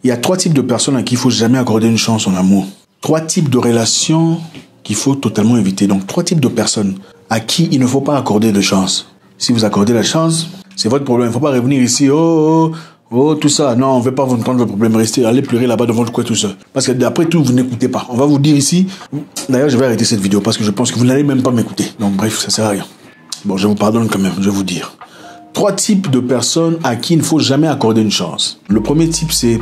Il y a 3 types de personnes à qui il ne faut jamais accorder une chance en amour. 3 types de relations qu'il faut totalement éviter. Donc 3 types de personnes à qui il ne faut pas accorder de chance. Si vous accordez la chance, c'est votre problème. Il ne faut pas revenir ici, tout ça. Non, on ne veut pas vous prendre le problème. Restez, allez pleurer là-bas devant le coin tout seul. Parce que d'après tout, vous n'écoutez pas. On va vous dire ici. D'ailleurs, je vais arrêter cette vidéo parce que je pense que vous n'allez même pas m'écouter. Donc bref, ça sert à rien. Bon, je vous pardonne quand même, je vais vous dire. 3 types de personnes à qui il ne faut jamais accorder une chance. Le premier type, c'est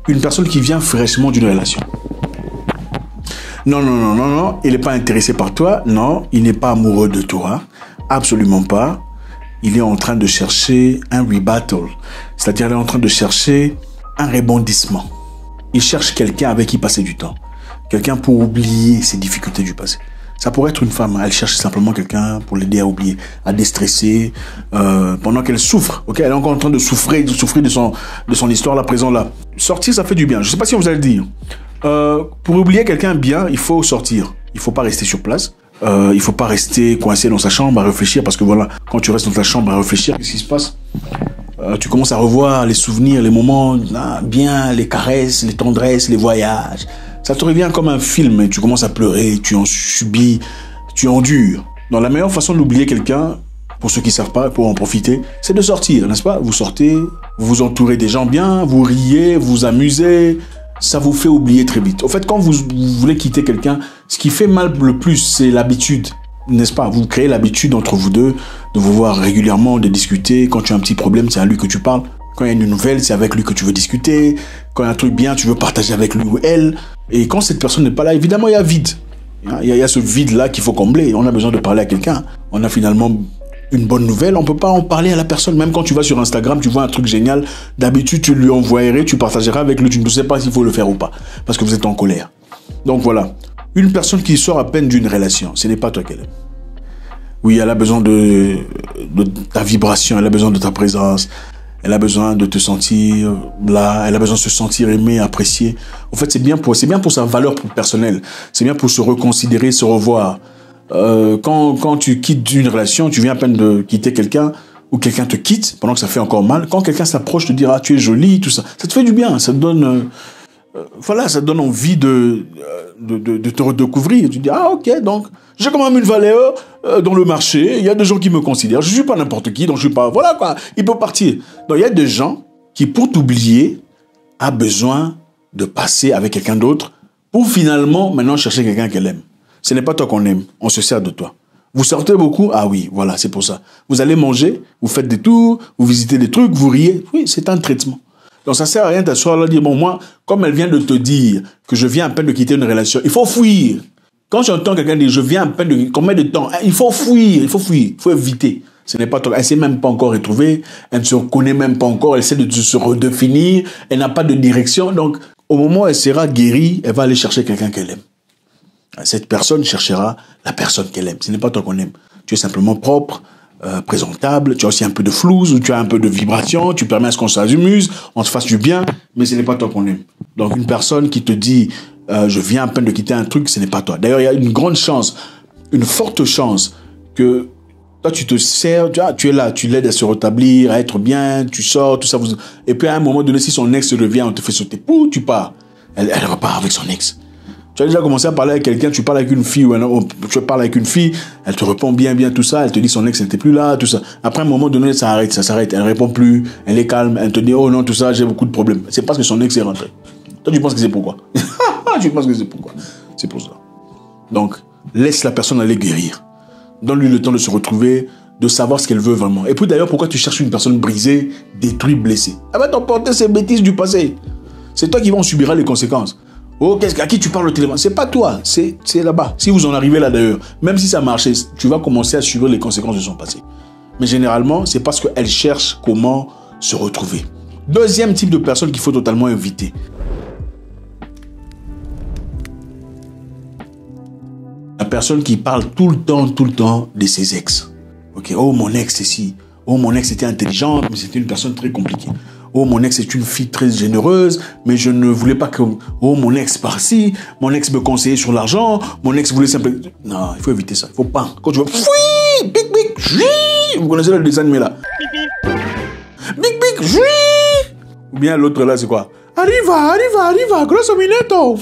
une personne qui vient fraîchement d'une relation. Non, il n'est pas intéressé par toi. Non, il n'est pas amoureux de toi. Absolument pas. Il est en train de chercher un rebuttal. C'est-à-dire, il est en train de chercher un rebondissement. Il cherche quelqu'un avec qui passer du temps. Quelqu'un pour oublier ses difficultés du passé. Ça pourrait être une femme. Elle cherche simplement quelqu'un pour l'aider à oublier, à déstresser, pendant qu'elle souffre. Ok, elle est encore en train de souffrir de son histoire là, présent là. Sortir, ça fait du bien. Je ne sais pas si on vous allez le dire. Pour oublier quelqu'un bien, il faut sortir. Il ne faut pas rester sur place. Il ne faut pas rester coincé dans sa chambre à réfléchir parce que voilà, quand tu restes dans ta chambre à réfléchir, qu'est-ce qui se passe? Tu commences à revoir les souvenirs, les moments bien, les caresses, les tendresses, les voyages. Ça te revient comme un film. Tu commences à pleurer, tu en subis, tu endures. Donc la meilleure façon d'oublier quelqu'un, pour ceux qui ne savent pas, pour en profiter, c'est de sortir, n'est-ce pas? Vous sortez, vous vous entourez des gens bien, vous riez, vous vous amusez. Ça vous fait oublier très vite. Au fait, quand vous voulez quitter quelqu'un, ce qui fait mal le plus, c'est l'habitude. N'est-ce pas? Vous créez l'habitude entre vous deux de vous voir régulièrement, de discuter. Quand tu as un petit problème, c'est à lui que tu parles. Quand il y a une nouvelle, c'est avec lui que tu veux discuter. Quand il y a un truc bien, tu veux partager avec lui ou elle. Et quand cette personne n'est pas là, évidemment, il y a vide. Il y a ce vide-là qu'il faut combler. On a besoin de parler à quelqu'un. On a finalement une bonne nouvelle, on ne peut pas en parler à la personne. Même quand tu vas sur Instagram, tu vois un truc génial. D'habitude, tu lui envoyerais, tu partageras avec lui. Tu ne sais pas s'il faut le faire ou pas. Parce que vous êtes en colère. Donc voilà. Une personne qui sort à peine d'une relation, ce n'est pas toi qu'elle aime. Oui, elle a besoin de ta vibration, elle a besoin de ta présence. Elle a besoin de te sentir là, elle a besoin de se sentir aimée, appréciée. En fait, c'est bien pour sa valeur personnelle. C'est bien pour se reconsidérer, se revoir. Quand tu quittes une relation, tu viens à peine de quitter quelqu'un, ou quelqu'un te quitte, pendant que ça fait encore mal. Quand quelqu'un s'approche, te dira, tu es jolie, tout ça. Ça te fait du bien, ça te donne, ça te donne envie de te redécouvrir. Tu dis, ah ok, donc, j'ai quand même une valeur dans le marché, il y a des gens qui me considèrent, je ne suis pas n'importe qui, donc je ne suis pas, voilà quoi, il peut partir. Donc il y a des gens qui, pour t'oublier, a besoin de passer avec quelqu'un d'autre, pour finalement, maintenant, chercher quelqu'un qu'elle aime. Ce n'est pas toi qu'on aime, on se sert de toi. Vous sortez beaucoup? Ah oui, voilà, c'est pour ça. Vous allez manger, vous faites des tours, vous visitez des trucs, vous riez. Oui, c'est un traitement. Donc ça sert à rien d'asseoir là, dire, bon, moi, comme elle vient de te dire que je viens à peine de quitter une relation, il faut fuir. Quand j'entends quelqu'un dire, je viens à peine de... Combien de temps? Il faut fuir, il faut éviter. Ce n'est pas toi. Elle ne s'est même pas encore retrouvée, elle ne se connaît même pas encore, elle essaie de se redéfinir, elle n'a pas de direction. Donc, au moment où elle sera guérie, elle va aller chercher quelqu'un qu'elle aime. Cette personne cherchera la personne qu'elle aime. Ce n'est pas toi qu'on aime. Tu es simplement propre, présentable, tu as aussi un peu de flouze, tu as un peu de vibration, tu permets à ce qu'on s'amuse, on se fasse du bien, mais ce n'est pas toi qu'on aime. Donc une personne qui te dit je viens à peine de quitter un truc, ce n'est pas toi. D'ailleurs, il y a une grande chance, une forte chance que toi tu te sers, tu es là, tu l'aides à se rétablir, à être bien, tu sors, tout ça. Et puis à un moment donné, si son ex revient, on te fait sauter, pouh, tu pars. Elle repart avec son ex. Tu as déjà commencé à parler avec quelqu'un, tu parles avec une fille, ou tu parles avec une fille, elle te répond bien, tout ça, elle te dit son ex n'était plus là, tout ça. Après un moment donné, ça s'arrête, elle répond plus, elle est calme, elle te dit, oh non, tout ça, j'ai beaucoup de problèmes. C'est parce que son ex est rentré. Toi, tu penses que c'est pourquoi? Tu penses que c'est pourquoi? C'est pour ça. Donc, laisse la personne aller guérir. Donne-lui le temps de se retrouver, de savoir ce qu'elle veut vraiment. Et puis d'ailleurs, pourquoi tu cherches une personne brisée, détruite, blessée? Elle va t'emporter ces bêtises du passé. C'est toi qui vas en subir les conséquences. Oh, à qui tu parles au téléphone? C'est pas toi, c'est là-bas. Si vous en arrivez là d'ailleurs, même si ça marchait, tu vas commencer à subir les conséquences de son passé. Mais généralement, c'est parce qu'elle cherche comment se retrouver. Deuxième type de personne qu'il faut totalement éviter. La personne qui parle tout le temps de ses ex. Ok, oh mon ex c'est ci, oh mon ex était intelligente, mais c'était une personne très compliquée. Oh, mon ex est une fille très généreuse, mais je ne voulais pas que... Oh, mon ex par-ci, mon ex me conseillait sur l'argent, mon ex voulait simplement... Non, il faut éviter ça, il faut pas. Quand tu vas... Vous connaissez le dessin animé là? Big, big, oui. Ou bien l'autre là, c'est quoi? Arriva, grosso minuto.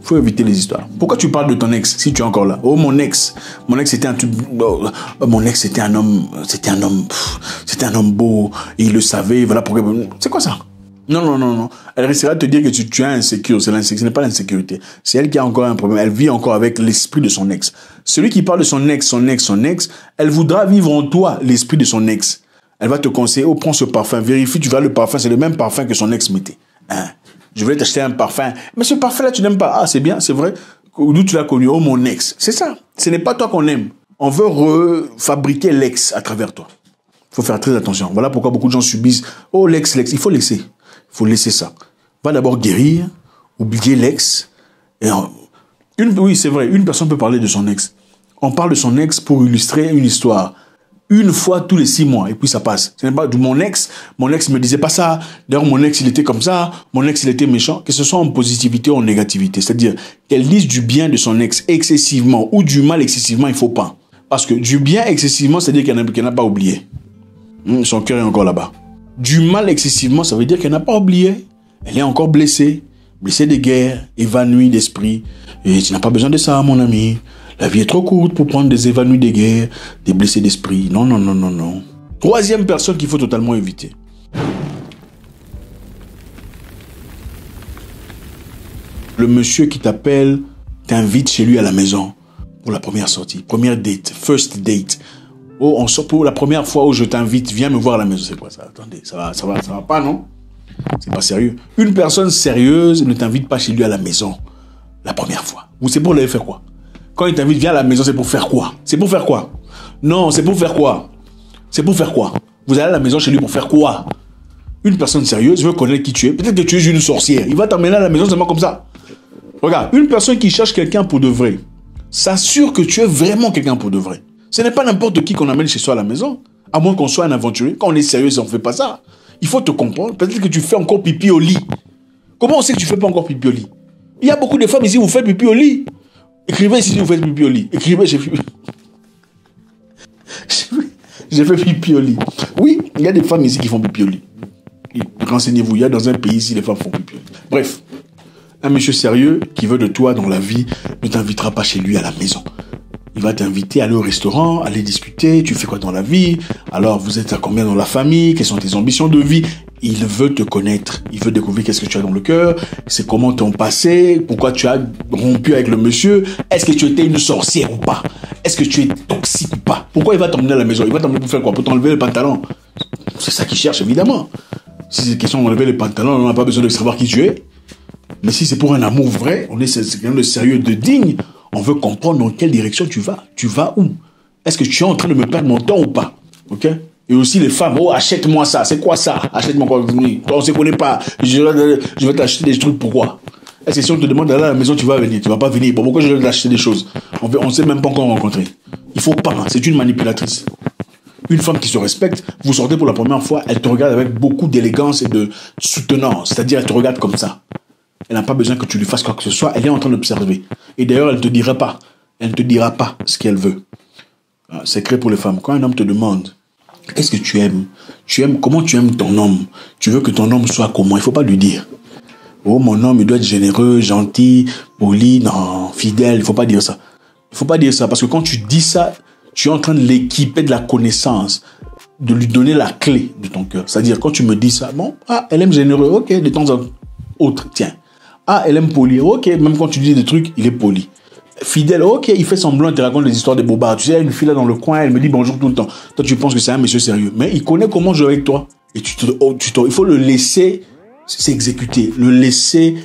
Faut éviter les histoires. Pourquoi tu parles de ton ex si tu es encore là? Oh, mon ex c'était un truc. Mon ex c'était un homme beau. Et il le savait. Voilà pourquoi. C'est quoi ça? Non. Elle risquera de te dire que tu es insécure. Ce n'est pas l'insécurité. C'est elle qui a encore un problème. Elle vit encore avec l'esprit de son ex. Celui qui parle de son ex, elle voudra vivre en toi l'esprit de son ex. Elle va te conseiller, oh, prends ce parfum, vérifie, tu vois le parfum, c'est le même parfum que son ex mettait. Hein? Je voulais t'acheter un parfum. Mais ce parfum-là, tu n'aimes pas. Ah, c'est bien, c'est vrai. D'où tu l'as connu? Oh, mon ex. C'est ça. Ce n'est pas toi qu'on aime. On veut refabriquer l'ex à travers toi. Il faut faire très attention. Voilà pourquoi beaucoup de gens subissent. Oh, l'ex. Il faut laisser. Il faut laisser ça. Va d'abord guérir, oublier l'ex. Oui, c'est vrai. Une personne peut parler de son ex. On parle de son ex pour illustrer une histoire. Une fois tous les 6 mois, et puis ça passe. Ce n'est pas mon ex me disait pas ça. D'ailleurs, mon ex, il était comme ça. Mon ex, il était méchant. Que ce soit en positivité ou en négativité. C'est-à-dire qu'elle dise du bien de son ex excessivement ou du mal excessivement, il faut pas. Parce que du bien excessivement, c'est-à-dire qu'elle n'a pas oublié. Son cœur est encore là-bas. Du mal excessivement, ça veut dire qu'elle n'a pas oublié. Elle est encore blessée. Blessée de guerre, évanouie d'esprit. Et tu n'as pas besoin de ça, mon ami. La vie est trop courte pour prendre des évanouis de guerre, des blessés d'esprit. Non. Troisième personne qu'il faut totalement éviter. Le monsieur qui t'appelle, t'invite chez lui à la maison pour la première sortie. Première date, first date. Oh, on sort pour la première fois où je t'invite, viens me voir à la maison. C'est quoi ça? Attendez, ça va pas, non? C'est pas sérieux. Une personne sérieuse ne t'invite pas chez lui à la maison la première fois. Ou c'est pour aller faire quoi? Quand il t'invite, viens à la maison, c'est pour faire quoi? C'est pour faire quoi? Non, c'est pour faire quoi? C'est pour faire quoi? Vous allez à la maison chez lui pour faire quoi? Une personne sérieuse veut connaître qui tu es. Peut-être que tu es une sorcière. Il va t'emmener à la maison seulement comme ça. Regarde, une personne qui cherche quelqu'un pour de vrai s'assure que tu es vraiment quelqu'un pour de vrai. Ce n'est pas n'importe qui qu'on amène chez soi à la maison. À moins qu'on soit un aventurier. Quand on est sérieux, on ne fait pas ça. Il faut te comprendre. Peut-être que tu fais encore pipi au lit. Comment on sait que tu ne fais pas encore pipi au lit? Il y a beaucoup de femmes ici, vous faites pipi au lit. Écrivez ici si vous faites pipi au lit. Écrivez, j'ai fait pipi au lit. Oui, il y a des femmes ici qui font pipi au lit. Renseignez-vous, il y a dans un pays ici, les femmes font pipi au lit. Bref, un monsieur sérieux qui veut de toi dans la vie ne t'invitera pas chez lui à la maison. Il va t'inviter à aller au restaurant, aller discuter, tu fais quoi dans la vie? Alors, vous êtes à combien dans la famille? Quelles sont tes ambitions de vie? Il veut te connaître. Il veut découvrir qu'est-ce que tu as dans le cœur. C'est comment ton passé. Pourquoi tu as rompu avec le monsieur. Est-ce que tu étais une sorcière ou pas? Est-ce que tu es toxique ou pas? Pourquoi il va t'emmener à la maison? Il va t'emmener pour faire quoi? Pour t'enlever le pantalon? C'est ça qu'il cherche, évidemment. Si c'est question d'enlever les pantalons, on n'a pas besoin de savoir qui tu es. Mais si c'est pour un amour vrai, on est quelqu'un de sérieux, de digne. On veut comprendre dans quelle direction tu vas. Tu vas où? Est-ce que tu es en train de me perdre mon temps ou pas? Ok? Et aussi les femmes, oh, achète-moi ça. C'est quoi ça? Achète-moi quoi? On ne se connaît pas. Je vais t'acheter des trucs, pourquoi? Est-ce que si on te demande d'aller à la maison, tu vas venir? Tu vas pas venir. Bon, pourquoi je vais t'acheter des choses? On ne s'est même pas encore rencontré. Il faut pas. C'est une manipulatrice. Une femme qui se respecte, vous sortez pour la première fois, elle te regarde avec beaucoup d'élégance et de soutenance. C'est-à-dire, elle te regarde comme ça. Elle n'a pas besoin que tu lui fasses quoi que ce soit. Elle est en train d'observer. Et d'ailleurs, elle ne te dira pas. Elle ne te dira pas ce qu'elle veut. C'est secret pour les femmes. Quand un homme te demande, qu'est-ce que tu aimes? Comment tu aimes ton homme? Tu veux que ton homme soit comment? Il ne faut pas lui dire. Oh, mon homme, il doit être généreux, gentil, poli, non, fidèle. Il ne faut pas dire ça. Il ne faut pas dire ça. Parce que quand tu dis ça, tu es en train de l'équiper de la connaissance, de lui donner la clé de ton cœur. C'est-à-dire, quand tu me dis ça, bon, elle aime généreux, ok, de temps en autre, tiens. Elle aime poli, ok, même quand tu dis des trucs, il est poli. Fidèle, ok, il fait semblant, il te raconte des histoires de bobards. Tu sais, il y a une fille là dans le coin, elle me dit bonjour tout le temps. Toi, tu penses que c'est un monsieur sérieux. Mais il connaît comment jouer avec toi. Et il faut le laisser s'exécuter, le laisser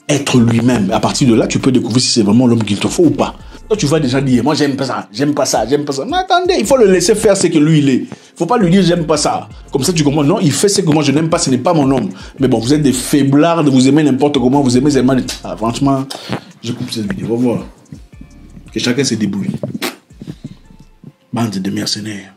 être lui-même. À partir de là, tu peux découvrir si c'est vraiment l'homme qu'il te faut ou pas. Toi, tu vas déjà dire, moi, j'aime pas ça. Mais attendez, il faut le laisser faire ce que lui, il est. Il faut pas lui dire, j'aime pas ça. Comme ça, tu comprends. Non, il fait ce que moi, je n'aime pas, ce n'est pas mon homme. Mais bon, vous êtes des faiblards, vous aimez n'importe comment, vous aimez seulement... franchement, je coupe cette vidéo. Au revoir. Que chacun se débrouille. Bande de mercenaires.